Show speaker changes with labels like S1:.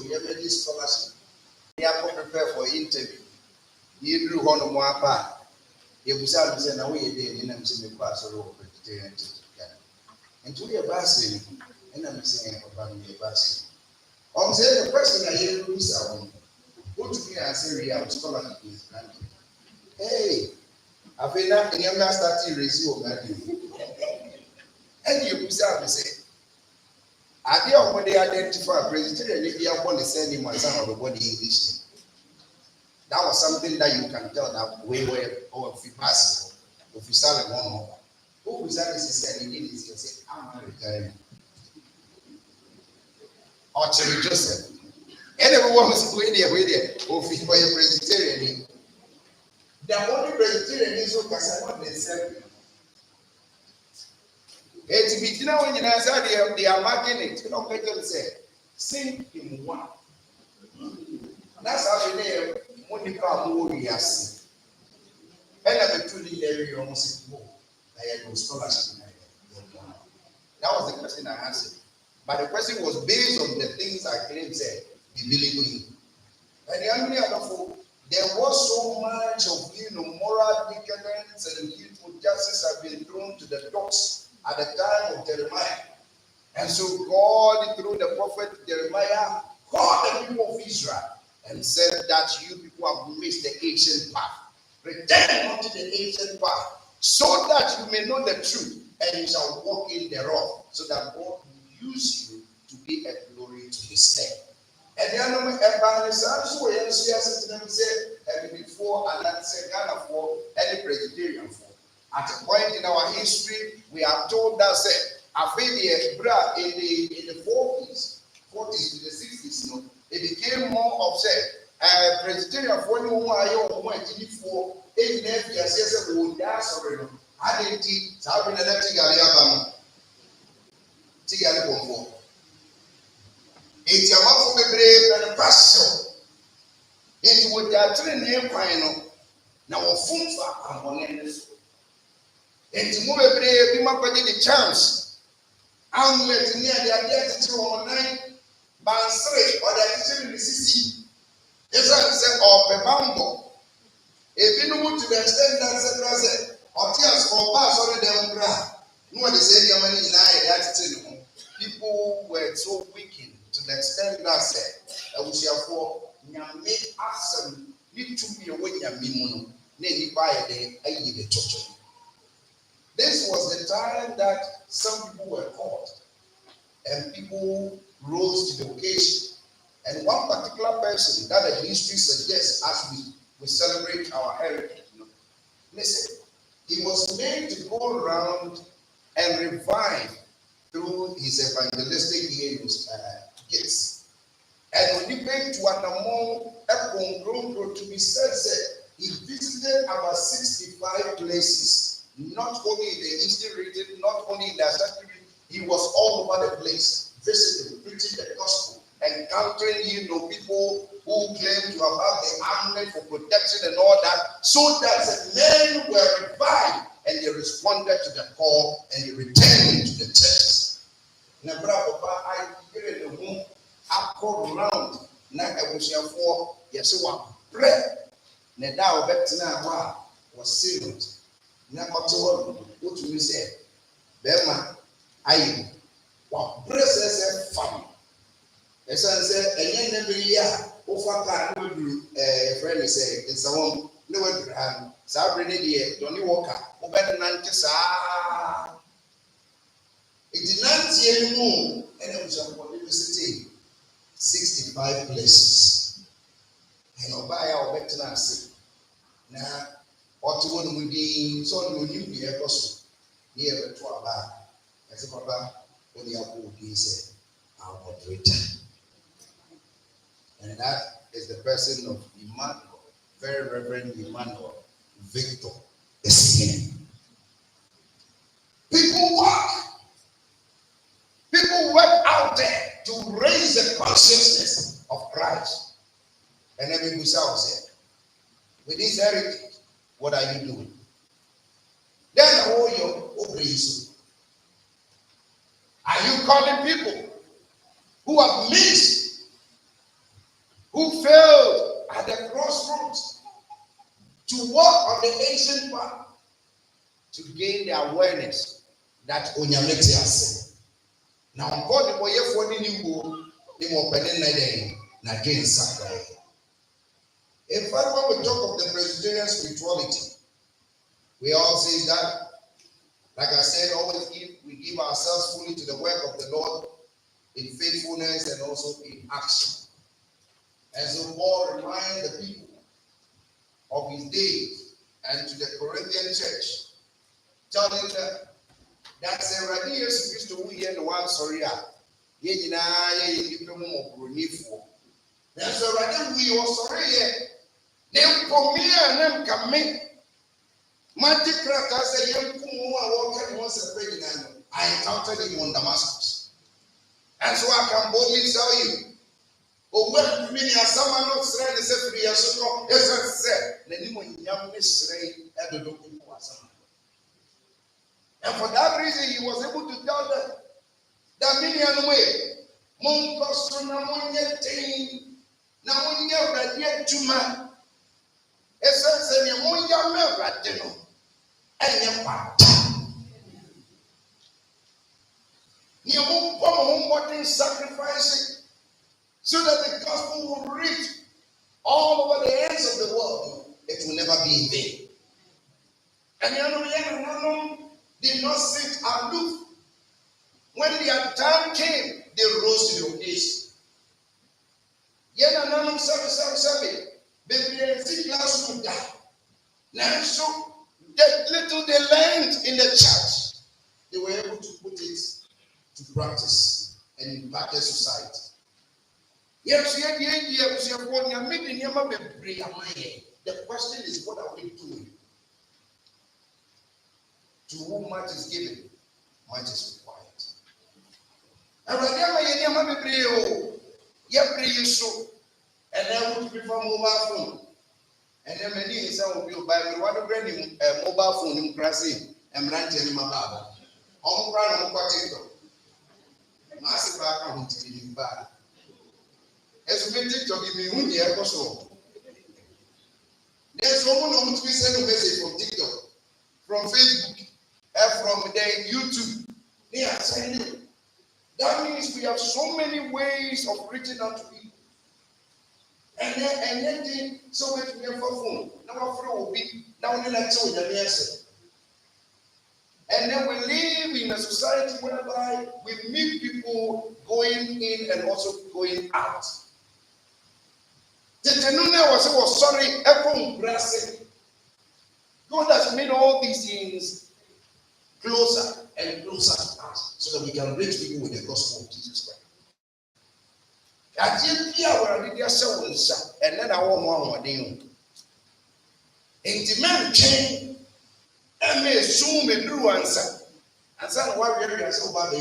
S1: MD scholarship. They are prepared for interview. You do one more part. You will say, now we did in the class or vegetarian. And to be a basket, and I'm saying about me a basket. I'm saying the person I hear who is out. Go to me and say, we have scholarship is granted. Hey, I've been not in your master to receive that. And you will say, I don't when they identify Presbyterian, if you are born the same my son of the body English. That was something that you can tell that way or if you pass or if you sell a one over. Who is that? Said he did it, he said, I'm retiring. Or Cherry Joseph. And everyone was way there, or if you were a Presbyterian. The only Presbyterian is who can say what they said. To be now when you answer, they are marking it. You know, Peter said, sing in one. That's how they name Monica Morias. And I'm a truly area almost more. I had no scholarship. That was the question I answered. But the question was based on the things I claimed said, be believing. And the only other folk, there was so much of moral decadence and youthful justice have been thrown to the dogs at the time of Jeremiah. And so God, through the prophet Jeremiah, called the people of Israel and said that you people have missed the ancient path. Return unto the ancient path, so that you may know the truth, and you shall walk in thereof, so that God will use you to be a glory to his name. And the animal evangelism, so yes, and before and then say Ghana for any Presbyterian for. At a point in our history, we are told that say, in the 40s to the 60s, it became more upset. Presbyterian for no more, I own one for 8 years, we would ask already. I didn't teach, so I've been elected Galiabama. Tigari Bombo. It's a month for the brave and passion. It would have trained him final. Now, a phone for our money. And to move a brave, you might get the chance. I'm letting near the identity online, Bansre, or the teacher in the city. Yes, I said, or Pebambo. If you know to the extent that said, or tears or pass on the ground, no one is saying money in the attitude. People were so wicked to the extent that said, I wish you for Yame Asan, need to be away Yamimono, nay, by a day, I give the church. This was the time that some people were caught and people rose to the occasion. And one particular person that the history suggests as we celebrate our heritage. Listen, he was made to go around and revive through his evangelistic gifts. And when he came to Anamon, Epon, to be said, he visited about 65 places, not only in the Eastern region, not only in the Southern region, he was all over the place, visiting, preaching the gospel, encountering, people who claim to have had the armament for protection and all that, so that the men were revived and they responded to the call and they returned to the church. Now, I hear the home, I call around, now I was here for, yes, what prayer. Now, that was serious. Now, what to me say, Bema, I want press family. As I said, and then every year, over time, friend say, it's a one, no one, Sabrina, Donny Walker, over the 90s. It did not see anymore, and it was a university, 65 places. And I'll buy our veterans. Now, what you want to be so you be a person near to our back. As a papa, when you have to be said, our moderator. And that is the person of Emmanuel, very Reverend Emmanuel Victor Essien. People work out there to raise the consciousness of Christ. And then we said, with this heritage, what are you doing? Then all your obedience. Are you calling people who have missed who failed at the crossroads to walk on the ancient path to gain the awareness that Onyamete. Now, God, the boy for the new book, they were penning na gain sacrifice. In fact, when we talk of the Presbyterian spirituality, we all say that, like I said, always we give ourselves fully to the work of the Lord in faithfulness and also in action. And so Paul reminded the people of his days and to the Corinthian church, telling them that the Jesus Christ who hear the one sorry, ye and so rather we were sorry, name for me and them come me. Magic cracker say, young walking once a pregnant. I encountered him on Damascus. And so I can boldly tell you. But when many are someone not saying the same for years ago, as I said, the name young mystery at the doctor. And for that reason, he was able to tell them that many are the way. Mon cost na mon yet na mon yet to man. Essentially, mon young man, and your part. You won't come home what sacrificing so that the gospel will reach all over the ends of the world. It will never be in vain. And Anthonyaanoom did not sit aloof. When their time came, they rose to the occasion. Anthonyaanoom sabi, baby, and see classroom die. Now, so that little they learned in the church, they were able to put it to practice and impact the society. The question is, what are we doing? To whom much is given, much is required. And then we prefer mobile phone. And then many is will be by one of mobile phone in Brazil and ranting in my baba. On ground on potato. Massive account in bad. As we take to give me one year or so. There's someone who to be sent a message from TikTok, from Facebook, and from the YouTube. They are sending. That means we have so many ways of reaching out to people. And then so much we have for phone. Now our phone will be now only like so the answer. And then we live in a society whereby we meet people going in and also going out. The Tenune was sorry, everyone blessing. God has made all these things closer and closer to us so that we can reach people with the gospel of Jesus Christ. And then I want more thing. In the man came and may soon be true answer. And son, what we are so bad.